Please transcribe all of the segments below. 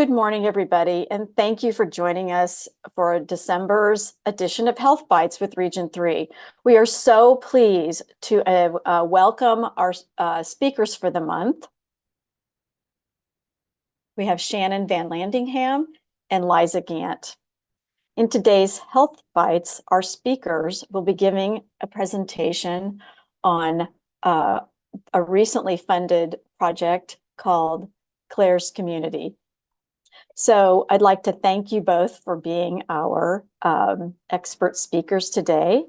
good morning, everybody, and thank you for joining us for December's edition of Health Bites with Region 3. We are so pleased to welcome our speakers for the month. We have Shannon VanLandingham and Liza Gant. In today's Health Bites, our speakers will be giving a presentation on a recently funded project called Claire's Community. So I'd like to thank you both for being our expert speakers today.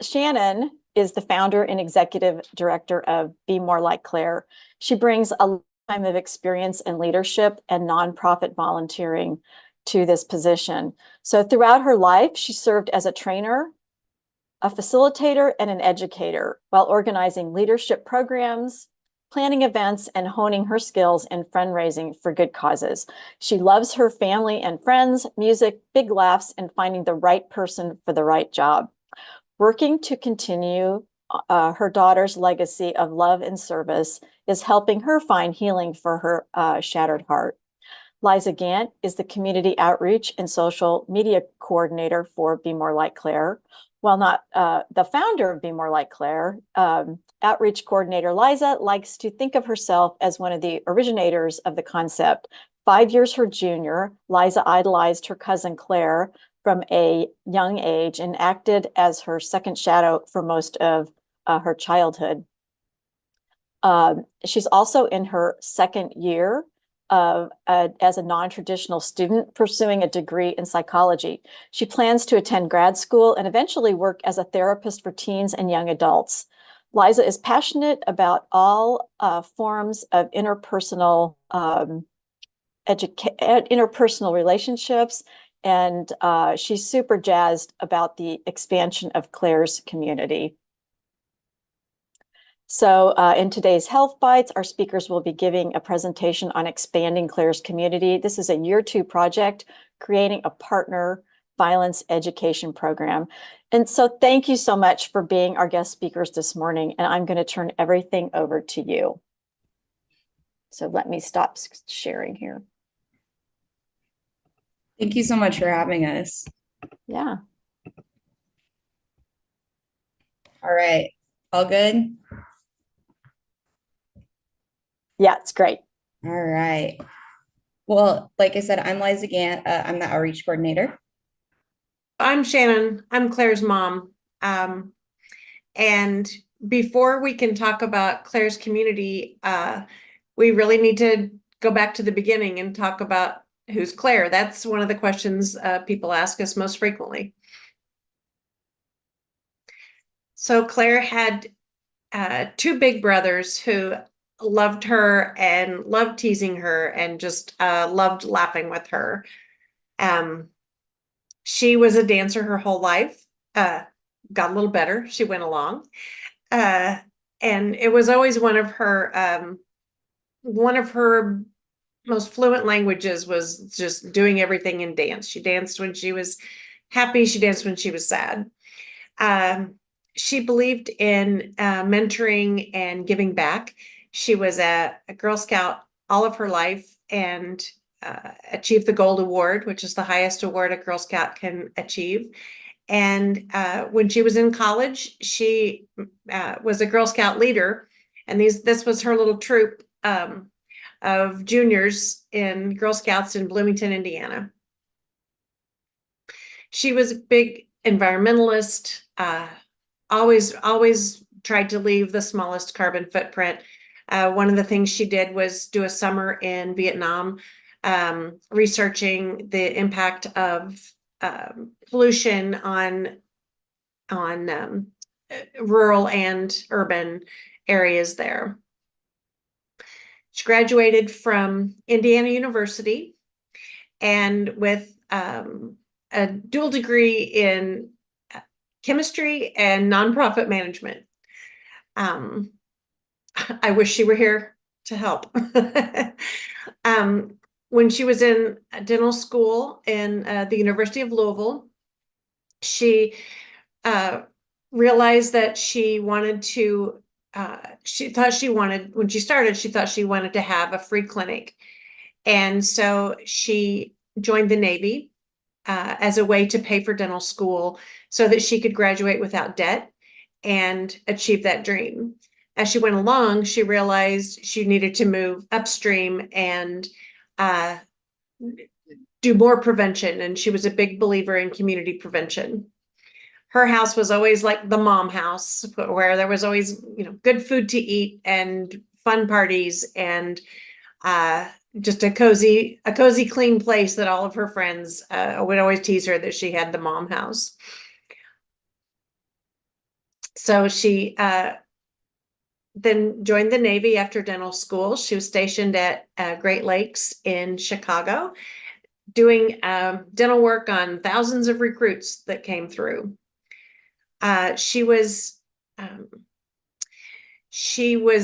Shannon is the founder and executive director of Be More Like Claire. She brings a lifetime of experience in leadership and nonprofit volunteering to this position. So throughout her life, she served as a trainer, a facilitator, and an educator while organizing leadership programs, planning events, and honing her skills in fundraising for good causes. She loves her family and friends, music, big laughs, and finding the right person for the right job. Working to continue her daughter's legacy of love and service is helping her find healing for her shattered heart. Liza Gant is the community outreach and social media coordinator for Be More Like Claire. While not the founder of Be More Like Claire, outreach coordinator Liza likes to think of herself as one of the originators of the concept. 5 years her junior, Liza idolized her cousin Claire from a young age and acted as her second shadow for most of her childhood. She's also in her second year as a non-traditional student pursuing a degree in psychology. She plans to attend grad school and eventually work as a therapist for teens and young adults. Liza is passionate about all forms of interpersonal relationships, and she's super jazzed about the expansion of Claire's community. So in today's Health Bites, our speakers will be giving a presentation on expanding Claire's community. This is a year 2 project, creating a partner violence education program. And so thank you so much for being our guest speakers this morning. And I'm going to turn everything over to you. So let me stop sharing here. Thank you so much for having us. Yeah. All right. All good? Yeah, it's great. All right. Well, like I said, I'm Liza Gant. I'm the outreach coordinator. I'm Shannon. I'm Claire's mom. And before we can talk about Claire's community, we really need to go back to the beginning and talk about who's Claire. That's one of the questions people ask us most frequently. So Claire had 2 big brothers who loved her and loved teasing her and just loved laughing with her. She was a dancer her whole life, got a little better. She went along. And it was always one of her most fluent languages was just doing everything in dance. She danced when she was happy. She danced when she was sad. She believed in mentoring and giving back. She was a Girl Scout all of her life and achieved the Gold Award, which is the highest award a Girl Scout can achieve. And when she was in college, she was a Girl Scout leader. And this was her little troop of juniors in Girl Scouts in Bloomington, Indiana. She was a big environmentalist, always tried to leave the smallest carbon footprint. One of the things she did was do a summer in Vietnam, researching the impact of pollution on rural and urban areas there. She graduated from Indiana University and with a dual degree in chemistry and nonprofit management. I wish she were here to help. When she was in dental school in the University of Louisville, she realized that she wanted to, when she started, she thought she wanted to have a free clinic. And so she joined the Navy as a way to pay for dental school so that she could graduate without debt and achieve that dream. As she went along, she realized she needed to move upstream and do more prevention. And she was a big believer in community prevention. Her house was always like the mom house, where there was always, good food to eat and fun parties and just a cozy, clean place that all of her friends would always tease her that she had the mom house. So she then joined the Navy after dental school. She was stationed at Great Lakes in Chicago, doing dental work on thousands of recruits that came through. She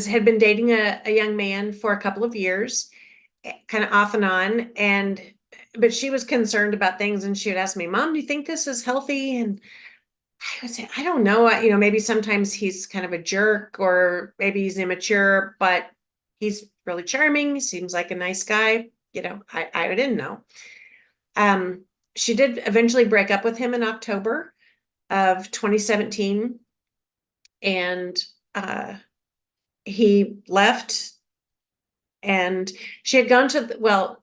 had been dating a young man for a couple of years, kind of off and on, but she was concerned about things, and she would ask me, "Mom, do you think this is healthy?" And I would say, "I don't know. Maybe sometimes he's kind of a jerk, or maybe he's immature, but he's really charming. He seems like a nice guy." I didn't know. She did eventually break up with him in October of 2017, and he left, and she had gone to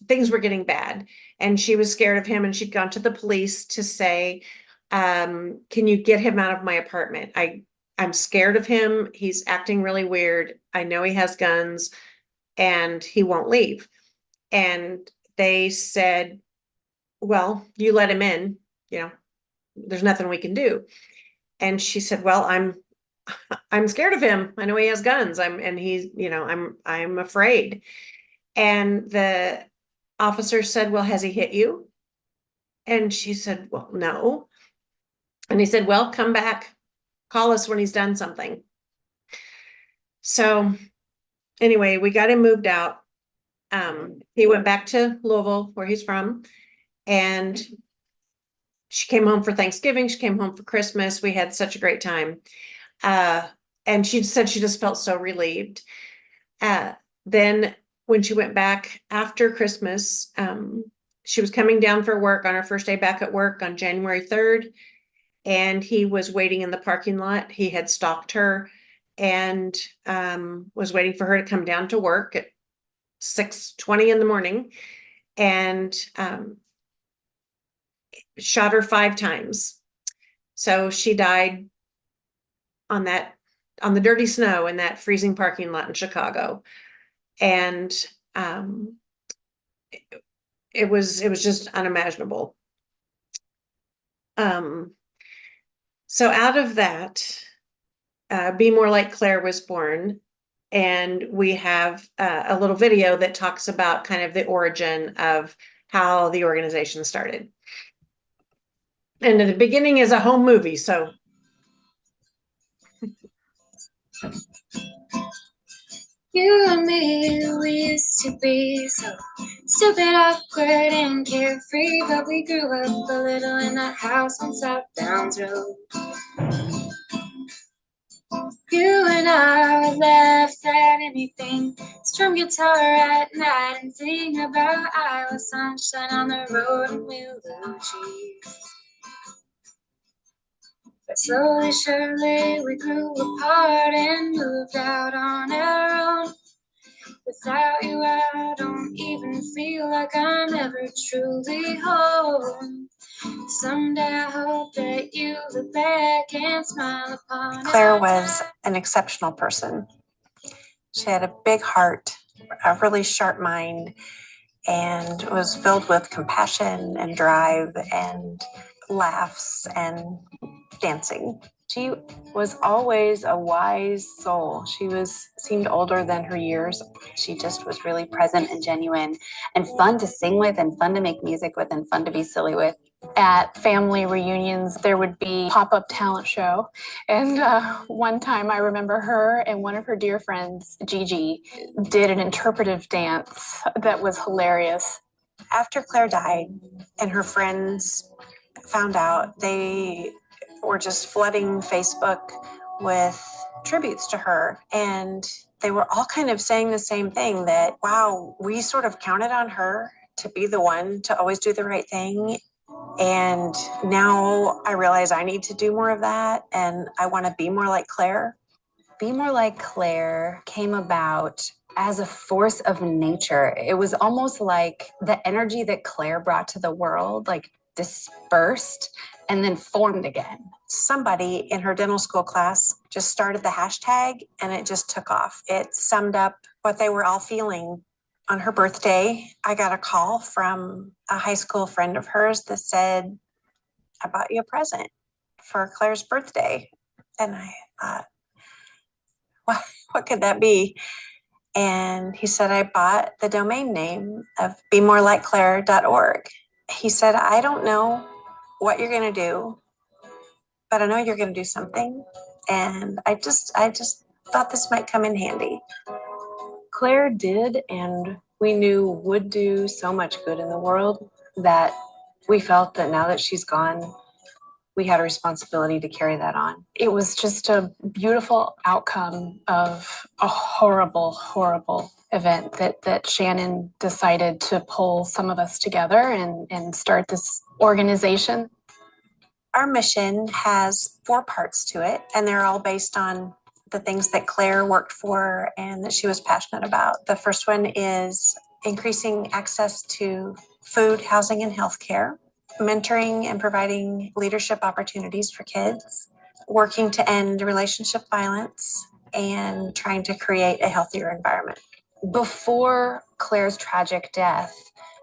things were getting bad, and she was scared of him, and she'd gone to the police to say, can you get him out of my apartment? I'm scared of him. He's acting really weird. I know he has guns, and he won't leave. And they said, well, you let him in, there's nothing we can do. And she said, well, I'm scared of him. I know he has guns. I'm afraid. And the officer said, well, has he hit you? And she said, well, no. And he said, well, come back, call us when he's done something. So anyway, we got him moved out. He went back to Louisville, where he's from, and she came home for Thanksgiving. She came home for Christmas. We had such a great time. And she said she just felt so relieved. Then when she went back after Christmas, she was coming down for work on her first day back at work on January 3rd. And he was waiting in the parking lot. He had stalked her and was waiting for her to come down to work at 6:20 in the morning, and shot her 5 times. So she died on the dirty snow in that freezing parking lot in Chicago. And it was just unimaginable. So out of that, Be More Like Claire was born. And we have a little video that talks about kind of the origin of how the organization started. And in the beginning is a home movie, so. You and me, we used to be so stupid, awkward, and carefree, but we grew up a little in that house on South Downs Road. You and I would laugh at anything, strum guitar at night and sing about Iowa sunshine on the road and Willow cheese. But slowly, surely, we grew apart and moved out on our own. Without you, I don't even feel like I'm ever truly home. Someday I hope that you look back and smile upon us. Claire was an exceptional person. She had a big heart, a really sharp mind, and was filled with compassion and drive and laughs and dancing. She was always a wise soul. She seemed older than her years. She just was really present and genuine and fun to sing with and fun to make music with and fun to be silly with. At family reunions, there would be pop-up talent show. And one time I remember her and one of her dear friends, Gigi, did an interpretive dance that was hilarious. After Claire died and her friends found out, they were just flooding Facebook with tributes to her. And they were all kind of saying the same thing, that, wow, we sort of counted on her to be the one to always do the right thing. And now I realize I need to do more of that, and I want to be more like Claire. Be More Like Claire came about as a force of nature. It was almost like the energy that Claire brought to the world, like dispersed and then formed again. Somebody in her dental school class just started the hashtag, and it just took off. It summed up what they were all feeling. On her birthday, I got a call from a high school friend of hers that said, I bought you a present for Claire's birthday. And I thought, what could that be? And he said, I bought the domain name of bemorelikeclaire.org. He said, I don't know what you're going to do, but I know you're going to do something. And I just thought this might come in handy. Claire did, and we knew would do so much good in the world, that we felt that now that she's gone, we had a responsibility to carry that on. It was just a beautiful outcome of a horrible, horrible event that Shannon decided to pull some of us together and start this organization. Our mission has 4 parts to it, and they're all based on the things that Claire worked for and that she was passionate about. The first one is increasing access to food, housing, and healthcare, mentoring and providing leadership opportunities for kids, working to end relationship violence, and trying to create a healthier environment. Before Claire's tragic death,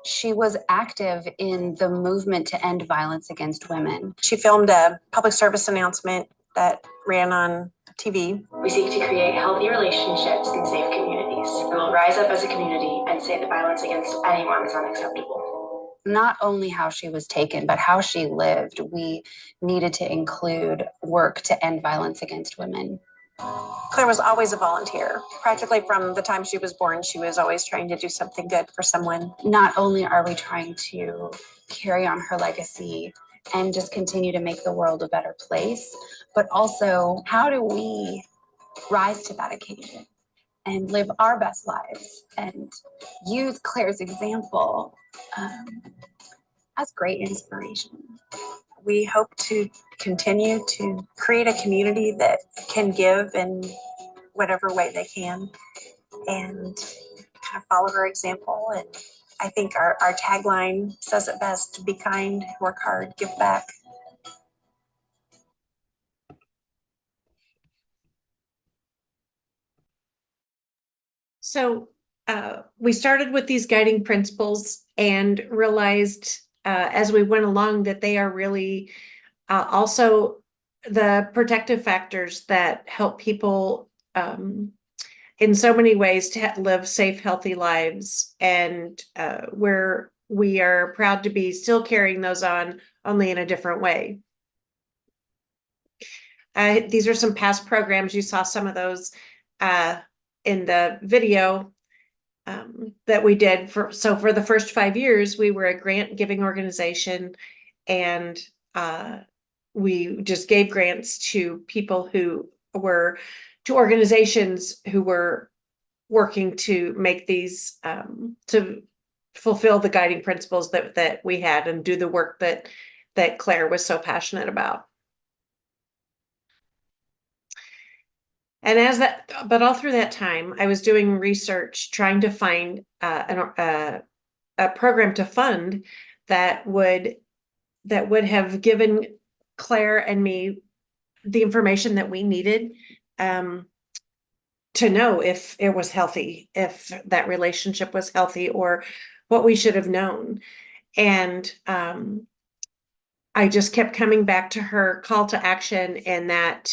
she was active in the movement to end violence against women. She filmed a public service announcement that ran on TV. We seek to create healthy relationships and safe communities. We will rise up as a community and say that violence against anyone is unacceptable. Not only how she was taken, but how she lived. We needed to include work to end violence against women. Claire was always a volunteer. Practically from the time she was born, she was always trying to do something good for someone. Not only are we trying to carry on her legacy and just continue to make the world a better place, but also how do we rise to that occasion and live our best lives and use Claire's example as great inspiration. We hope to continue to create a community that can give in whatever way they can, and kind of follow her example. And I think our tagline says it best: be kind, work hard, give back. So we started with these guiding principles and realized as we went along that they are really also the protective factors that help people in so many ways to live safe, healthy lives. And where we are proud to be still carrying those on, only in a different way. These are some past programs. You saw some of those in the video that we did. For the first 5 years, we were a grant giving organization, and we just gave grants to people to organizations who were working to make these, to fulfill the guiding principles that we had and do the work that Claire was so passionate about. And but all through that time, I was doing research, trying to find a program to fund that would have given Claire and me the information that we needed to know if it was healthy, if that relationship was healthy, or what we should have known. And I just kept coming back to her call to action and that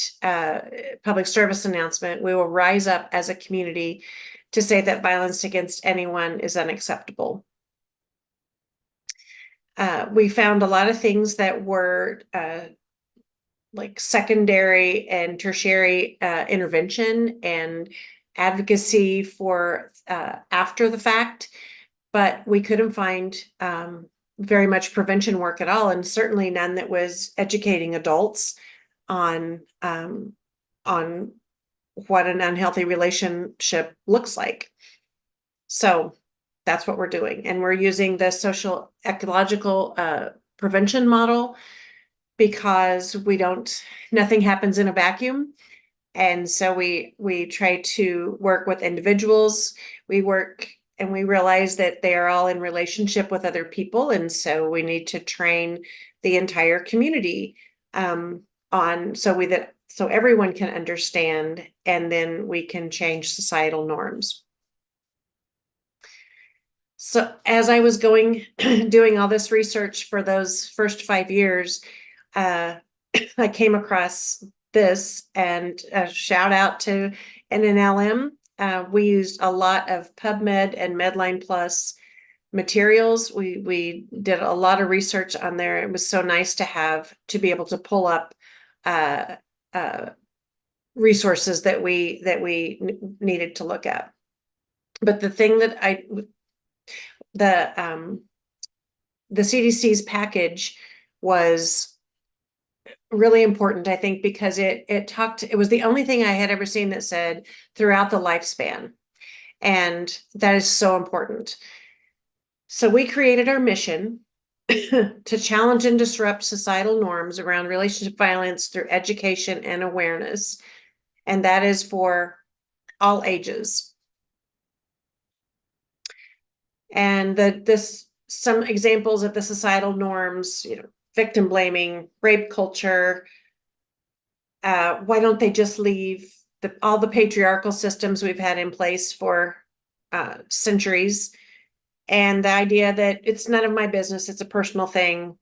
public service announcement: we will rise up as a community to say that violence against anyone is unacceptable. We found a lot of things that were like secondary and tertiary intervention and advocacy for after the fact, but we couldn't find very much prevention work at all, and certainly none that was educating adults on what an unhealthy relationship looks like. So that's what we're doing. And we're using the social ecological prevention model because nothing happens in a vacuum. And so we try to work with individuals. We work and we realize that they are all in relationship with other people. And so we need to train the entire community so everyone can understand, and then we can change societal norms. So as I was doing all this research for those first 5 years, I came across this, and a shout out to NNLM. We used a lot of PubMed and Medline Plus materials. We did a lot of research on there. It was so nice to be able to pull up resources that we needed to look at. But the thing that the CDC's package was really important, I think, because it was the only thing I had ever seen that said throughout the lifespan. And that is so important. So we created our mission to challenge and disrupt societal norms around relationship violence through education and awareness. And that is for all ages. And some examples of the societal norms, victim blaming, rape culture. Why don't they just leave all the patriarchal systems we've had in place for centuries? And the idea that it's none of my business, it's a personal thing.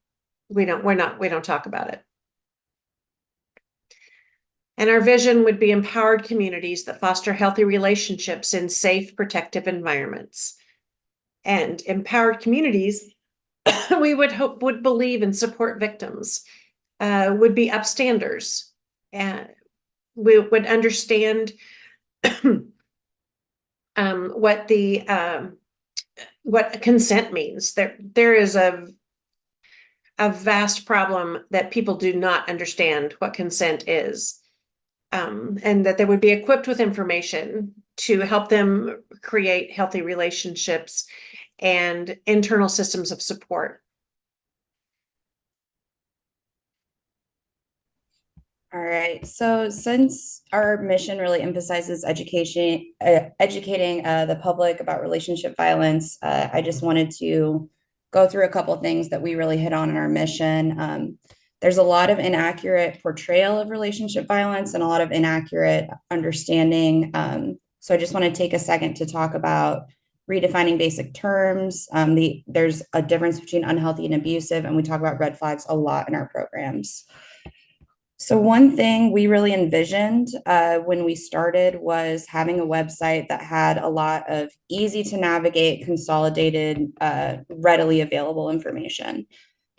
We don't talk about it. And our vision would be empowered communities that foster healthy relationships in safe, protective environments. And empowered communities, we would believe and support victims, would be upstanders, and we would understand what consent means. There is a vast problem that people do not understand what consent is, and that they would be equipped with information to help them create healthy relationships and internal systems of support. All right. So since our mission really emphasizes educating the public about relationship violence, I just wanted to go through a couple of things that we really hit on in our mission. There's a lot of inaccurate portrayal of relationship violence and a lot of inaccurate understanding. So I just want to take a second to talk about redefining basic terms. There's a difference between unhealthy and abusive, and we talk about red flags a lot in our programs. So one thing we really envisioned when we started was having a website that had a lot of easy to navigate, consolidated, readily available information.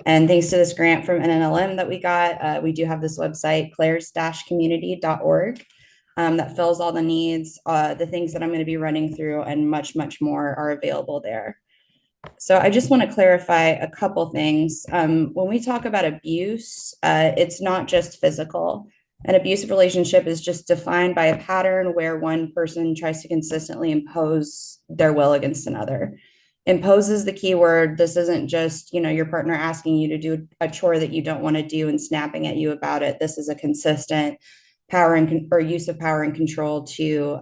And thanks to this grant from NNLM that we got, we do have this website, clairs-community.org, that fills all the needs. The things that I'm going to be running through and much, much more are available there. So I just want to clarify a couple things. When we talk about abuse, it's not just physical. An abusive relationship is just defined by a pattern where one person tries to consistently impose their will against another. Impose is the key word. This isn't just, your partner asking you to do a chore that you don't want to do and snapping at you about it. This is a consistent or use of power and control to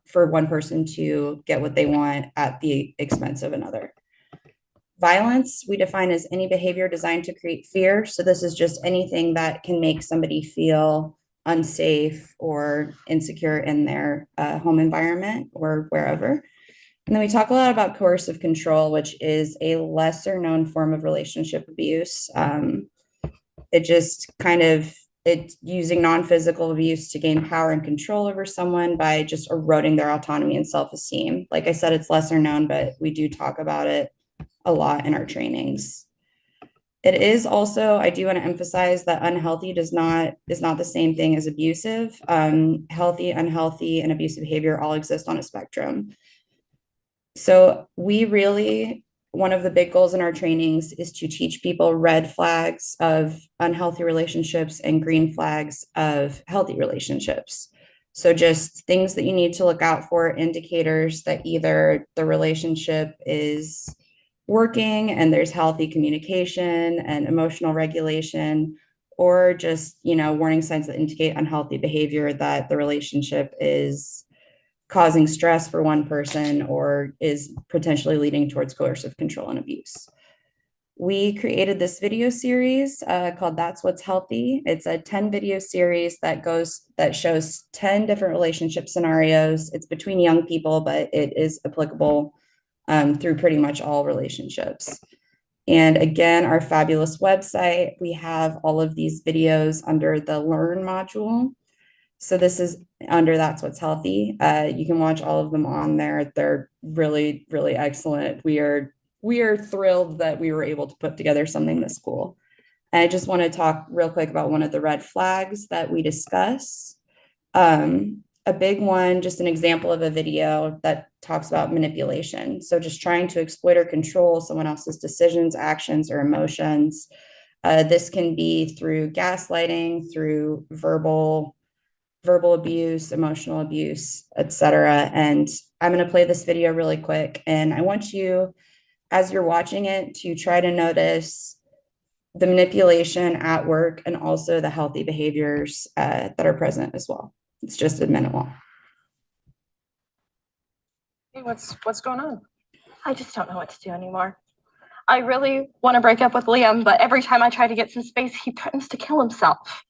for one person to get what they want at the expense of another. Violence, we define as any behavior designed to create fear. So this is just anything that can make somebody feel unsafe or insecure in their home environment or wherever. And then we talk a lot about coercive control, which is a lesser known form of relationship abuse. It's using non-physical abuse to gain power and control over someone by just eroding their autonomy and self-esteem. Like I said, it's lesser known, but we do talk about it a lot in our trainings. It is also, I do want to emphasize that unhealthy is not the same thing as abusive. Healthy, unhealthy, and abusive behavior all exist on a spectrum. So one of the big goals in our trainings is to teach people red flags of unhealthy relationships and green flags of healthy relationships. So just things that you need to look out for, indicators that either the relationship is working and there's healthy communication and emotional regulation, or just, warning signs that indicate unhealthy behavior, that the relationship is causing stress for one person or is potentially leading towards coercive control and abuse. We created this video series called That's What's Healthy. It's a 10 video series that shows 10 different relationship scenarios. It's between young people, but it is applicable through pretty much all relationships. And again, our fabulous website, we have all of these videos under the Learn module. So this is under That's What's Healthy. You can watch all of them on there. They're really, really excellent. We are thrilled that we were able to put together something this cool. And I just want to talk real quick about one of the red flags that we discuss. A big one, just an example of a video that talks about manipulation. So just trying to exploit or control someone else's decisions, actions, or emotions. This can be through gaslighting, through verbal abuse, emotional abuse, etc. And I'm going to play this video really quick. And I want you, as you're watching it, to try to notice the manipulation at work and also the healthy behaviors that are present as well. It's just a minute long. Hey, what's going on? I just don't know what to do anymore. I really want to break up with Liam, but every time I try to get some space, he threatens to kill himself.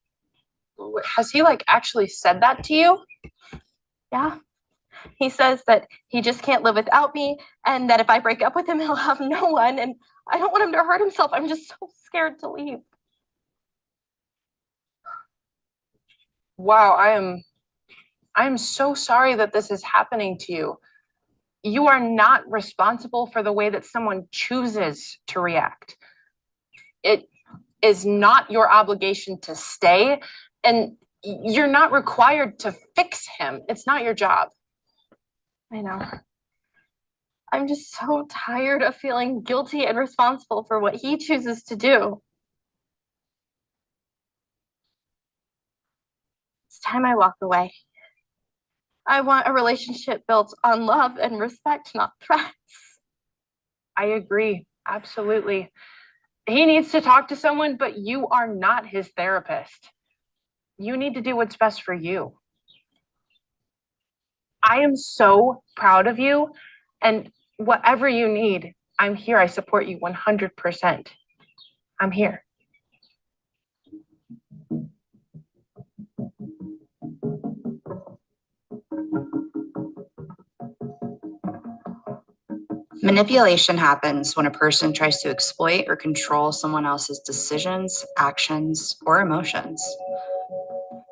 Has he actually said that to you? Yeah. He says that he just can't live without me, and that if I break up with him, he'll have no one, and I don't want him to hurt himself. I'm just so scared to leave. Wow, I am so sorry that this is happening to you. You are not responsible for the way that someone chooses to react. It is not your obligation to stay, and you're not required to fix him. It's not your job. I know. I'm just so tired of feeling guilty and responsible for what he chooses to do. It's time I walk away. I want a relationship built on love and respect, not threats. I agree. Absolutely. He needs to talk to someone, but you are not his therapist. You need to do what's best for you. I am so proud of you, and whatever you need, I'm here. I support you 100%. I'm here. Manipulation happens when a person tries to exploit or control someone else's decisions, actions, or emotions.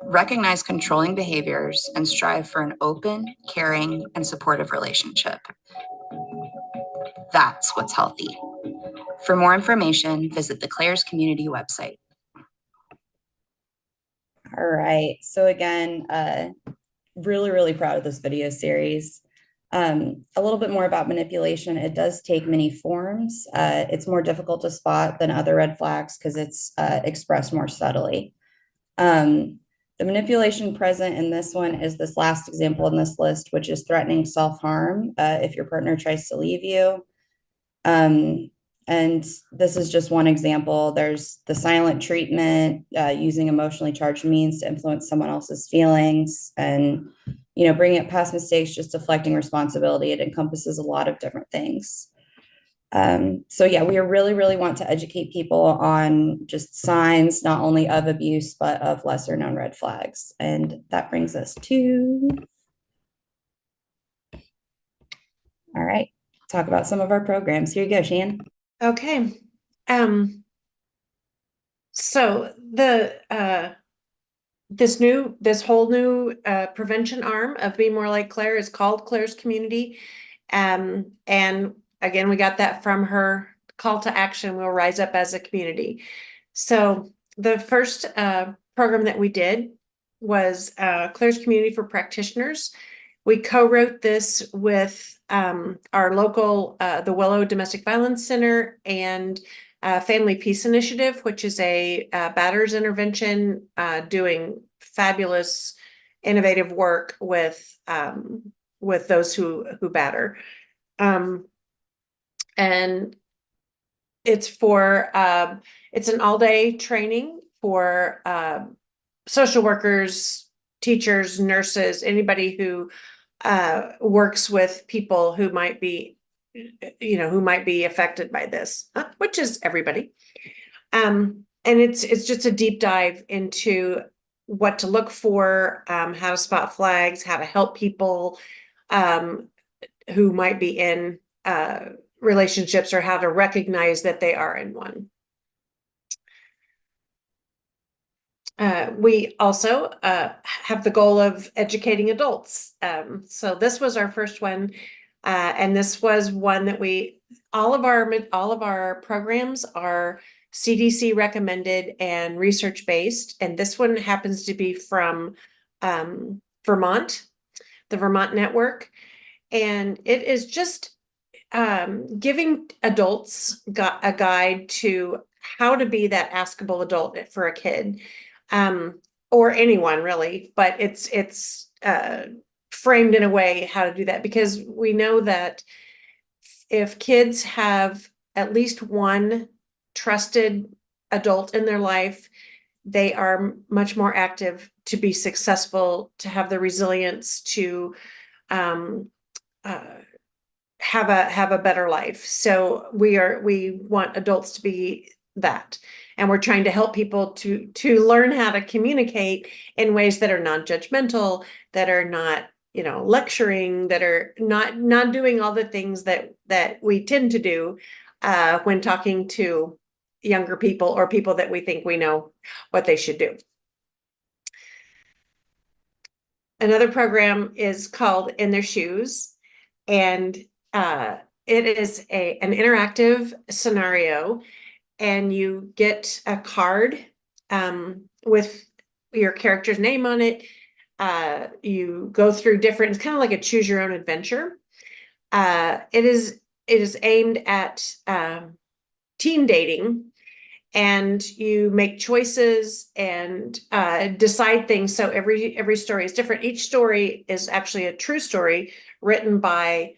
Recognize controlling behaviors and strive for an open, caring, and supportive relationship. That's what's healthy. For more information, visit the Claire's Community website. All right. So again, really, really proud of this video series. A little bit more about manipulation. It does take many forms. It's more difficult to spot than other red flags because it's expressed more subtly. The manipulation present in this one is this last example in this list, which is threatening self-harm if your partner tries to leave you. And this is just one example. There's the silent treatment, using emotionally charged means to influence someone else's feelings, and bringing up past mistakes, just deflecting responsibility. It encompasses a lot of different things. So yeah, we really, really want to educate people on just signs, not only of abuse, but of lesser known red flags. And that brings us to, all right, talk about some of our programs. Here you go, Shannon. Okay. So this whole new prevention arm of Be More Like Claire is called Claire's Community. And again, we got that from her call to action, we'll rise up as a community. So the first program that we did was Claire's Community for Practitioners. We co-wrote this with our local, the Willow Domestic Violence Center and Family Peace Initiative, which is a batters intervention doing fabulous innovative work with those who batter. And it's an all-day training for social workers, teachers, nurses, anybody who works with people who might be, who might be affected by this, which is everybody. And it's just a deep dive into what to look for, how to spot flags, how to help people who might be in relationships, or how to recognize that they are in one. We also have the goal of educating adults. So this was our first one, and this was one that all of our programs are CDC recommended and research based, and this one happens to be from Vermont, the Vermont Network, and it is just giving adults a guide to how to be that askable adult for a kid, or anyone really, but it's framed in a way how to do that, because we know that if kids have at least one trusted adult in their life, they are much more active to be successful, to have the resilience to have a better life. So we want adults to be that, and we're trying to help people to learn how to communicate in ways that are non-judgmental, that are not, lecturing, that are not doing all the things that we tend to do when talking to younger people or people that we think we know what they should do. Another program is called In Their Shoes, and it is an interactive scenario, and you get a card with your character's name on it. You go through different, it's kind of like a choose your own adventure. It is aimed at teen dating, and you make choices and decide things. So every story is different. Each story is actually a true story written by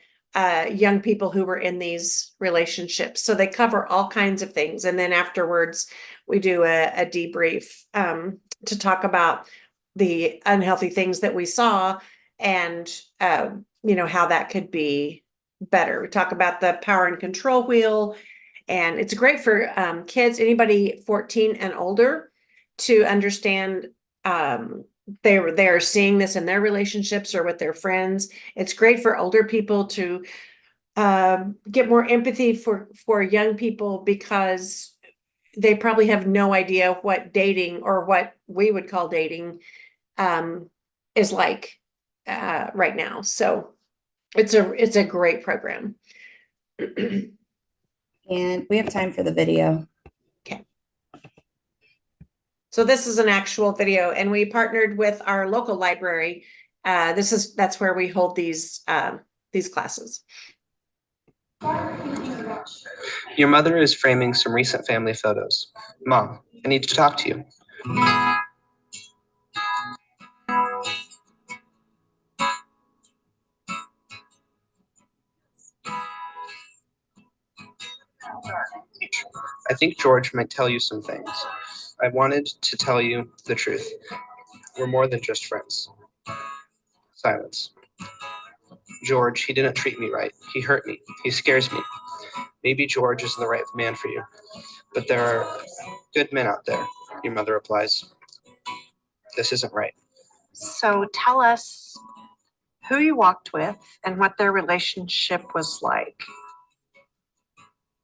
young people who were in these relationships. So they cover all kinds of things. And then afterwards, we do a debrief to talk about the unhealthy things that we saw, and how that could be better. We talk about the power and control wheel. And it's great for kids, anybody 14 and older, to understand they're seeing this in their relationships or with their friends. It's great for older people to get more empathy for young people, because they probably have no idea what dating, or what we would call dating, is like right now. So it's a great program. And we have time for the video. Okay. So this is an actual video, and we partnered with our local library. That's where we hold these classes. Your mother is framing some recent family photos. Mom, I need to talk to you. I think George might tell you some things. I wanted to tell you the truth. We're more than just friends. Silence. George, he didn't treat me right. He hurt me. He scares me. Maybe George isn't the right man for you, but there are good men out there, your mother replies. This isn't right. So tell us who you walked with and what their relationship was like.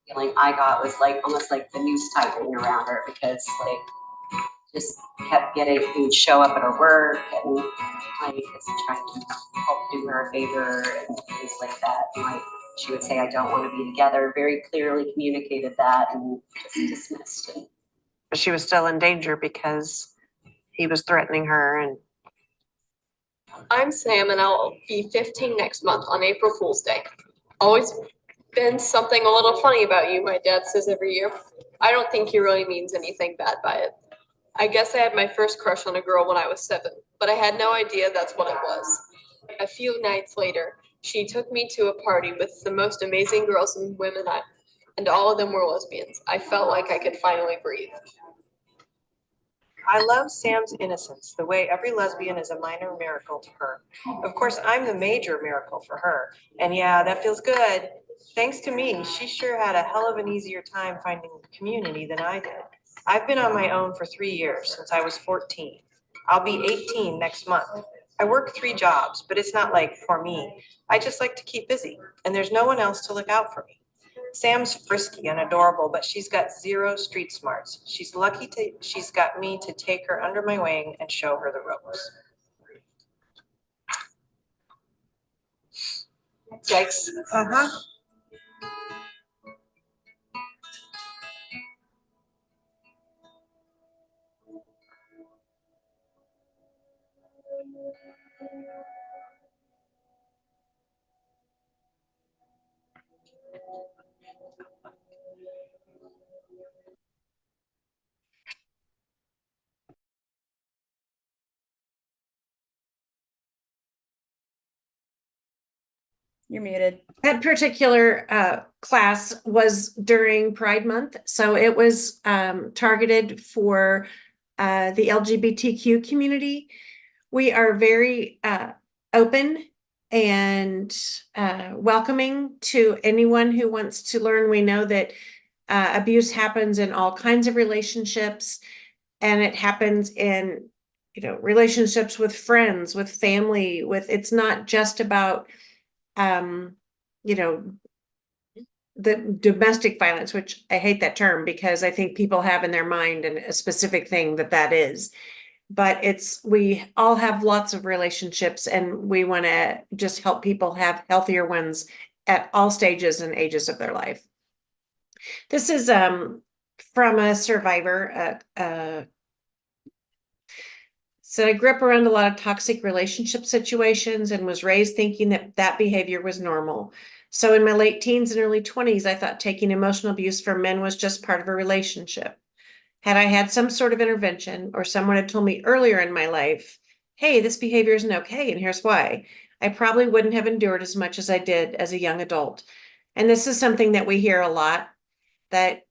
Feeling I got was like almost like the noose tightening around her, because like just kept getting, he would show up at her work and I was trying to help do her a favor and things like that. And like she would say, I don't want to be together, very clearly communicated that and just dismissed. And But she was still in danger because he was threatening her. And I'm Sam, and I'll be 15 next month on April Fool's Day. Always been something a little funny about you, my dad says every year. I don't think he really means anything bad by it. I guess I had my first crush on a girl when I was 7, but I had no idea that's what it was. A few nights later, she took me to a party with the most amazing girls and women, and all of them were lesbians. I felt like I could finally breathe. I love Sam's innocence, the way every lesbian is a minor miracle to her. Of course, I'm the major miracle for her. And yeah, that feels good. Thanks to me, she sure had a hell of an easier time finding community than I did. I've been on my own for 3 years, since I was 14. I'll be 18 next month. I work 3 jobs, but it's not like for me. I just like to keep busy, and there's no one else to look out for me. Sam's frisky and adorable, but she's got 0 street smarts. She's got me to take her under my wing and show her the ropes. Yikes. Uh-huh. You're muted. That particular class was during Pride Month, so it was targeted for the LGBTQ community. We are very open and welcoming to anyone who wants to learn. We know that abuse happens in all kinds of relationships, and it happens in, relationships with friends, with family, it's not just about the domestic violence, which I hate that term because I think people have in their mind and a specific thing that is, but we all have lots of relationships, and we want to just help people have healthier ones at all stages and ages of their life. This is from a survivor. So I grew up around a lot of toxic relationship situations and was raised thinking that behavior was normal. So in my late teens and early 20s, I thought taking emotional abuse from men was just part of a relationship. Had I had some sort of intervention, or someone had told me earlier in my life, hey, this behavior isn't okay, and here's why, I probably wouldn't have endured as much as I did as a young adult. And this is something that we hear a lot, that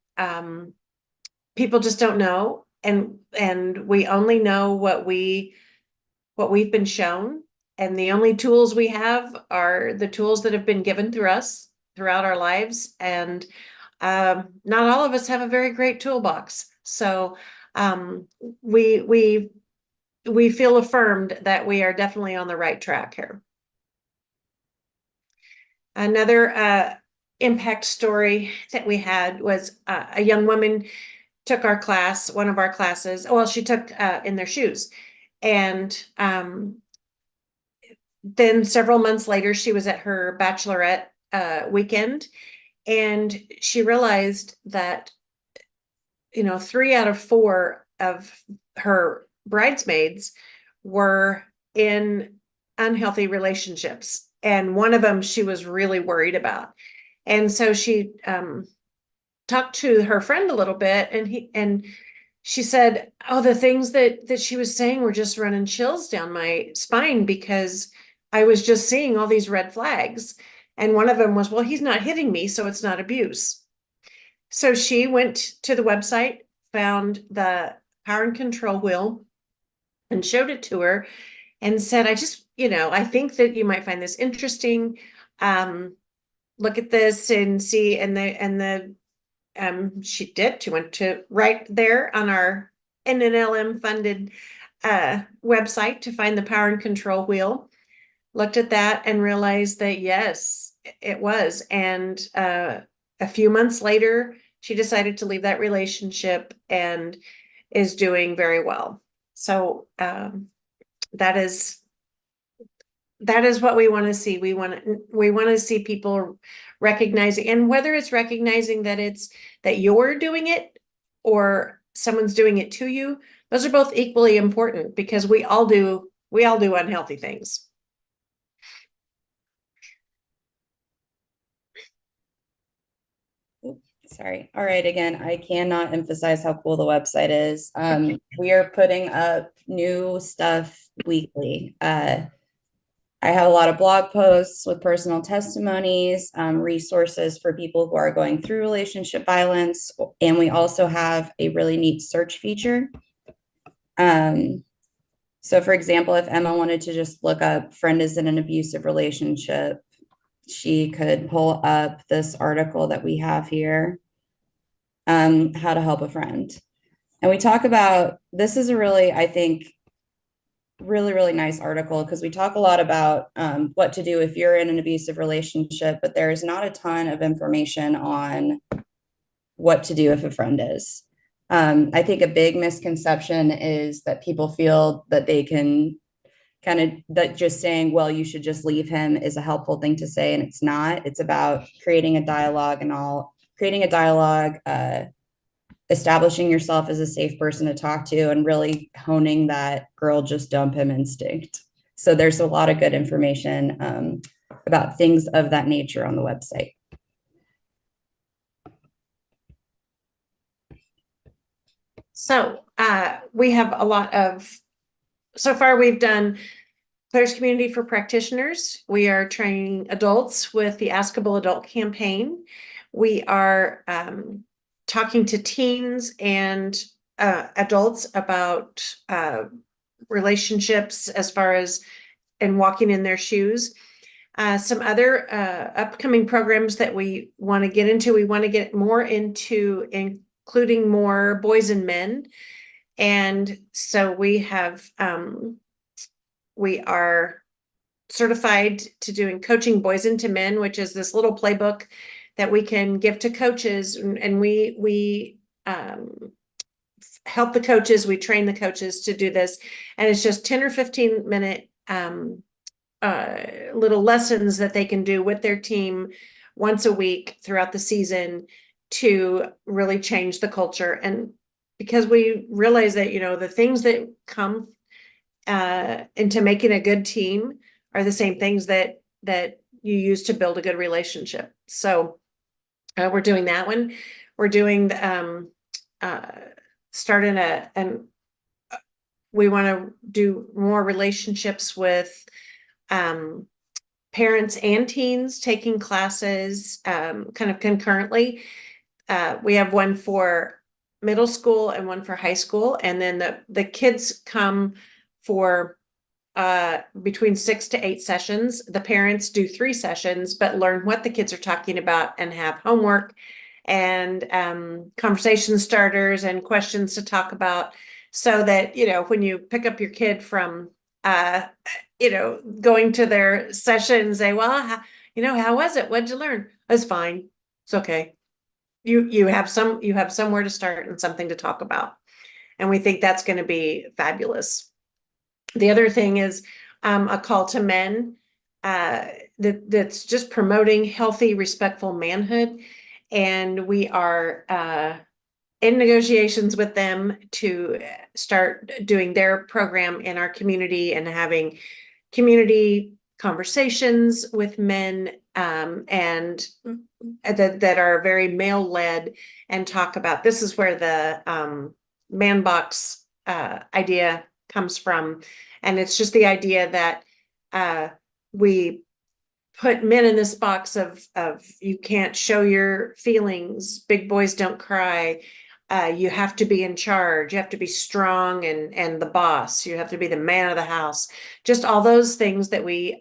people just don't know. And we only know what we've been shown. And the only tools we have are the tools that have been given through us throughout our lives. And not all of us have a very great toolbox. So we feel affirmed that we are definitely on the right track here. Another impact story that we had was a young woman took our class, one of our classes. Well, she took in their shoes. And then several months later, she was at her bachelorette weekend, and she realized that, 3 out of 4 of her bridesmaids were in unhealthy relationships. And one of them she was really worried about. And so she talked to her friend a little bit, and she said, oh, the things that she was saying were just running chills down my spine because I was just seeing all these red flags. And one of them was, well, he's not hitting me, so it's not abuse. So she went to the website, found the power and control wheel, and showed it to her and said, I think that you might find this interesting. Look at this and see. She did. She went to right there on our NNLM funded website to find the power and control wheel, looked at that and realized that yes, it was. And a few months later, she decided to leave that relationship and is doing very well. So that is what we want to see. We want to see people recognizing, and whether it's recognizing that you're doing it or someone's doing it to you, those are both equally important, because we all do unhealthy things. Sorry. All right. Again, I cannot emphasize how cool the website is. We are putting up new stuff weekly. I have a lot of blog posts with personal testimonies, resources for people who are going through relationship violence. And we also have a really neat search feature. So for example, if Emma wanted to just look up friend is in an abusive relationship, she could pull up this article that we have here, how to help a friend. And we talk about, this is a really, I think, really nice article because we talk a lot about what to do if you're in an abusive relationship, but there's not a ton of information on what to do if a friend is. I think a big misconception is that people feel that they can that just saying, well, you should just leave him is a helpful thing to say, and it's not. It's about creating a dialogue establishing yourself as a safe person to talk to, and really honing that girl just dump him instinct. So there's a lot of good information about things of that nature on the website. So we have a lot of, so far we've done Claire's Community for Practitioners. We are training adults with the Askable Adult campaign. We are talking to teens and adults about relationships as far as and walking in their shoes. Some other upcoming programs that we want to get into, we want to get more into including more boys and men. And so we have, we are certified to doing coaching boys into men, which is this little playbook that we can give to coaches. And we help the coaches, we train the coaches to do this. And it's just 10 or 15 minute little lessons that they can do with their team once a week throughout the season to really change the culture. And because we realize that, you know, the things that come into making a good team are the same things that you use to build a good relationship. So we're doing that one. We're doing starting and we want to do more relationships with parents and teens taking classes kind of concurrently. We have one for middle school and one for high school, and then the kids come for between 6 to 8 sessions. The parents do 3 sessions, but learn what the kids are talking about and have homework and conversation starters and questions to talk about, so that, you know, when you pick up your kid from you know, going to their session and say, well, how was it? What'd you learn? It's fine. It's okay. You have somewhere to start and something to talk about. And we think that's going to be fabulous. The other thing is a call to men that's just promoting healthy, respectful manhood. And we are in negotiations with them to start doing their program in our community and having community conversations with men and that are very male-led and talk about, this is where the man box idea comes from. And it's just the idea that we put men in this box of you can't show your feelings, big boys don't cry, you have to be in charge, you have to be strong and the boss, you have to be the man of the house, just all those things that we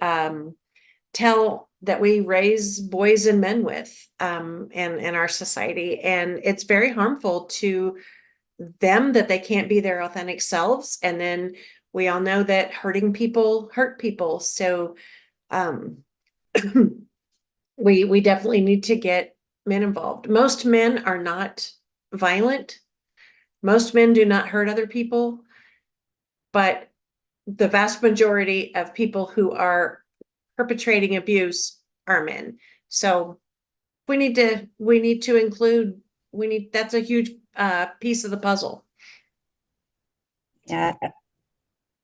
that we raise boys and men with in our society. And it's very harmful to them that they can't be their authentic selves. And then we all know that hurting people hurt people. So we definitely need to get men involved. Most men are not violent. Most men do not hurt other people, but the vast majority of people who are perpetrating abuse are men. So we need to include, that's a huge piece of the puzzle. Yeah.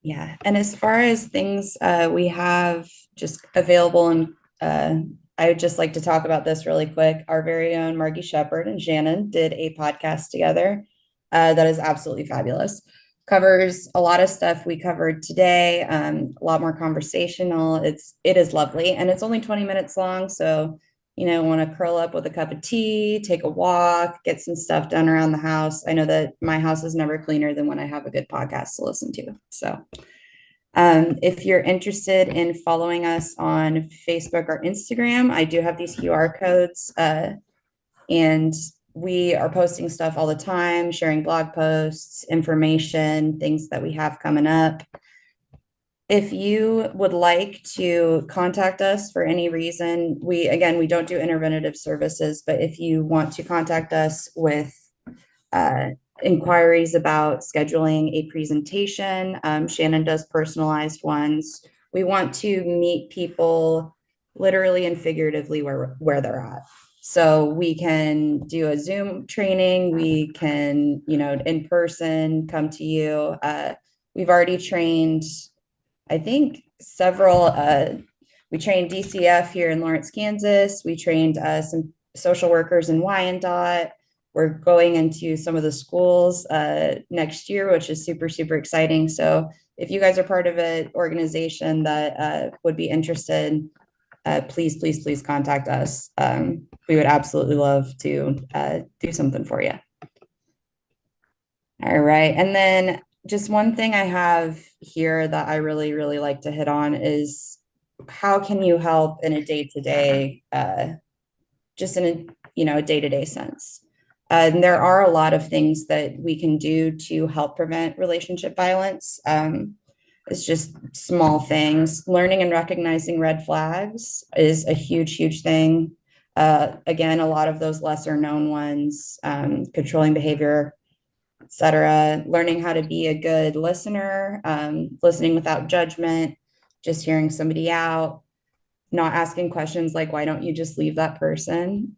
And as far as things we have just available and I would just like to talk about this really quick. Our very own Margie Shepherd and Shannon did a podcast together that is absolutely fabulous. Covers a lot of stuff we covered today, a lot more conversational. It is lovely, and it's only 20 minutes long. So, want to curl up with a cup of tea, take a walk, get some stuff done around the house. I know that my house is never cleaner than when I have a good podcast to listen to. So, if you're interested in following us on Facebook or Instagram, I do have these QR codes, and we are posting stuff all the time, sharing blog posts, information, things that we have coming up. If you would like to contact us for any reason, we don't do interventive services, but if you want to contact us with inquiries about scheduling a presentation, Shannon does personalized ones. We want to meet people literally and figuratively where they're at. So we can do a Zoom training. We can, in person, come to you. We've already trained, I think, several. We trained DCF here in Lawrence, Kansas. We trained some social workers in Wyandotte. We're going into some of the schools next year, which is super, super exciting. So if you guys are part of an organization that would be interested, please, please, please contact us. We would absolutely love to do something for you. All right. And then just one thing I have here that I really, really like to hit on is how can you help in a day-to-day, just in a day-to-day sense. And there are a lot of things that we can do to help prevent relationship violence. It's just small things. Learning and recognizing red flags is a huge, huge thing. Again, a lot of those lesser known ones, controlling behavior, etc. Learning how to be a good listener, listening without judgment, just hearing somebody out, not asking questions like, why don't you just leave that person?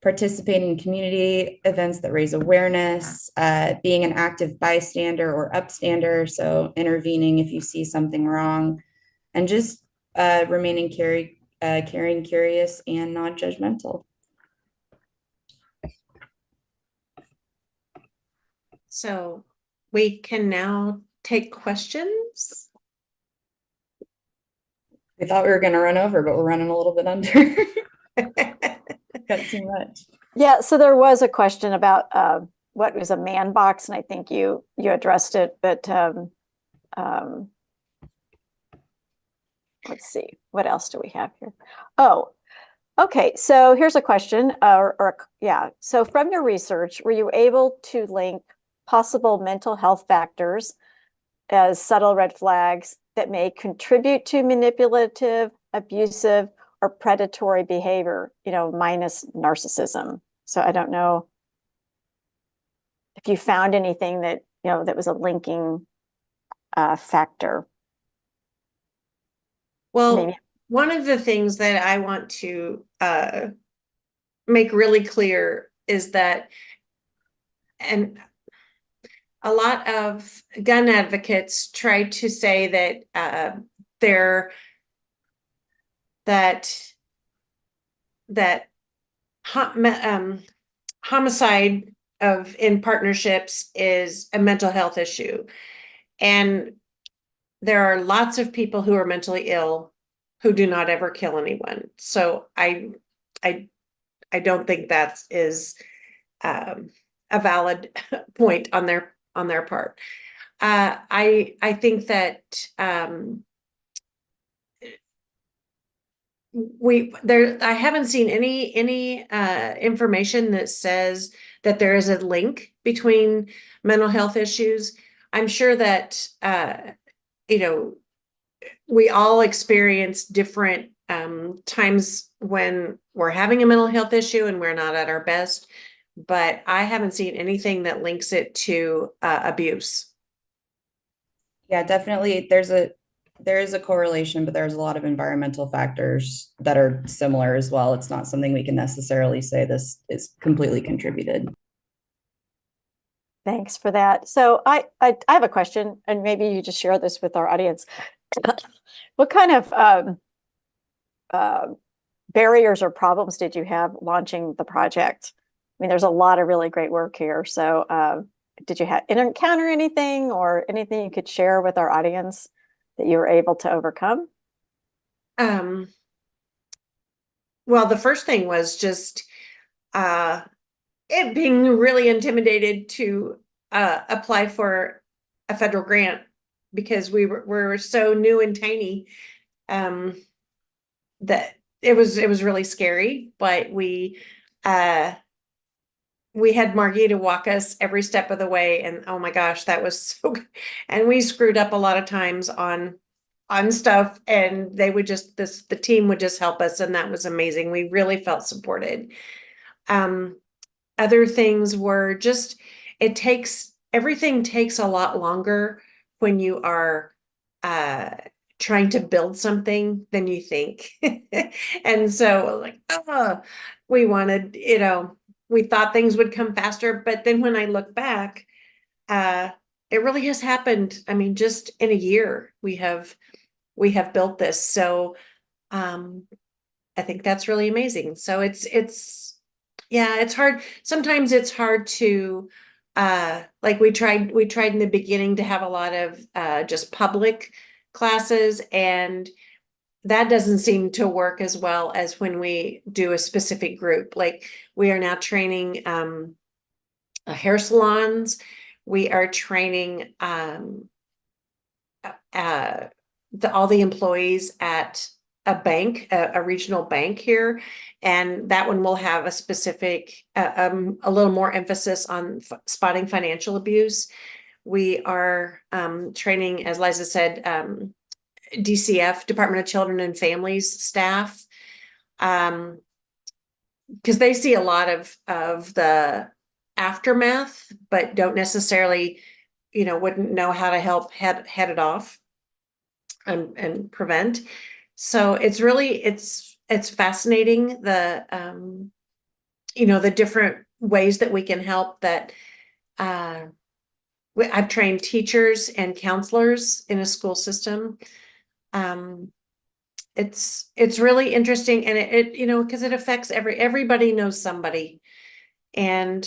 Participating in community events that raise awareness, being an active bystander or upstander, so intervening if you see something wrong, and just remaining caring, curious, and non-judgmental. So we can now take questions. We thought we were going to run over, but we're running a little bit under. Got too much. Yeah, so there was a question about what was a man box, and I think you addressed it, but let's see, what else do we have here? Oh, okay, so here's a question, so from your research, were you able to link possible mental health factors as subtle red flags that may contribute to manipulative, abusive, or predatory behavior, minus narcissism? So I don't know if you found anything that, that was a linking factor. Well, Maybe. One of the things that I want to make really clear is that, and a lot of gun advocates try to say that homicide in partnerships is a mental health issue, and there are lots of people who are mentally ill who do not ever kill anyone. So I don't think that is a valid point on their part. I think that I haven't seen any information that says that there is a link between mental health issues. I'm sure that we all experience different times when we're having a mental health issue and we're not at our best, but I haven't seen anything that links it to abuse. Yeah, definitely. There is a correlation, but there's a lot of environmental factors that are similar as well. It's not something we can necessarily say this is completely contributed. Thanks for that. So I have a question, and maybe you just share this with our audience. What kind of barriers or problems did you have launching the project? I mean, there's a lot of really great work here. So did you encounter anything or anything you could share with our audience that you were able to overcome? Well, the first thing was just it being really intimidated to apply for a federal grant because we're so new and tiny that it was really scary. But we had Margie to walk us every step of the way, and oh my gosh, that was so good. And we screwed up a lot of times on stuff, and they would just the team would just help us, and that was amazing. We really felt supported. Other things were just everything takes a lot longer when you are trying to build something than you think. And so like, we wanted, we thought things would come faster, but then when I look back, it really has happened. I mean, just in a year, we have built this. So I think that's really amazing. So yeah, it's hard. Sometimes it's hard to like we tried in the beginning to have a lot of just public classes, and that doesn't seem to work as well as when we do a specific group. Like we are now training hair salons. We are training all the employees at a bank, a regional bank here, and that one will have a specific, a little more emphasis on spotting financial abuse. We are training, as Liza said, DCF, Department of Children and Families staff, because they see a lot of the aftermath, but don't necessarily, wouldn't know how to help head it off and prevent. So it's really, it's fascinating, the the different ways that we can help. That I've trained teachers and counselors in a school system. It's really interesting, and it because it affects everybody knows somebody, and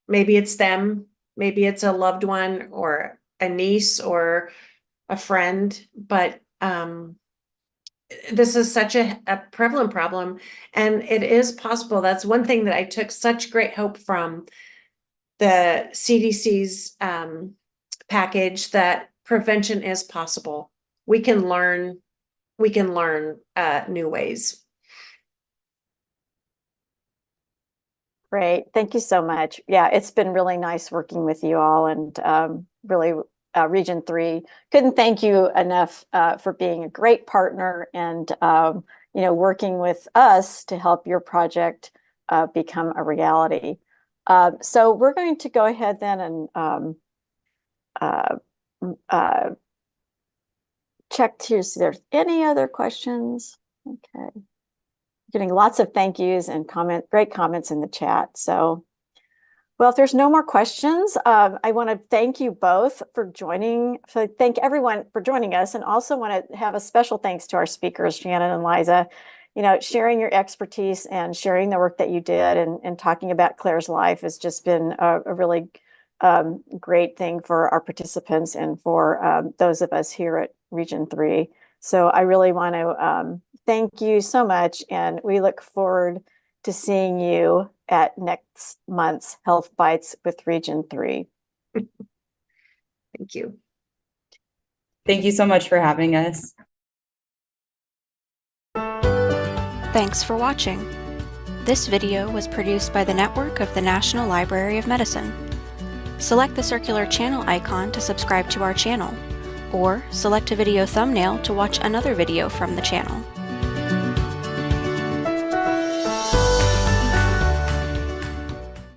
maybe it's them, maybe it's a loved one or a niece or a friend, but this is such a prevalent problem, and it is possible. That's one thing that I took such great hope from the CDC's package, that prevention is possible. We can learn new ways. Great. Thank you so much. Yeah, it's been really nice working with you all, and really Region 3 couldn't thank you enough for being a great partner and working with us to help your project become a reality. So we're going to go ahead then and check to see if there's any other questions. Okay. Getting lots of thank yous and great comments in the chat. So, well, if there's no more questions, I want to thank you both for joining. So thank everyone for joining us, and also want to have a special thanks to our speakers, Shannon and Liza. Sharing your expertise and sharing the work that you did, and talking about Claire's life has just been a really great thing for our participants and for those of us here at Region 3. So I really want to thank you so much, and we look forward to seeing you at next month's Health Bites with Region 3. Thank you. Thank you so much for having us. Thanks for watching. This video was produced by the network of the National Library of Medicine. Select the circular channel icon to subscribe to our channel, or select a video thumbnail to watch another video from the channel.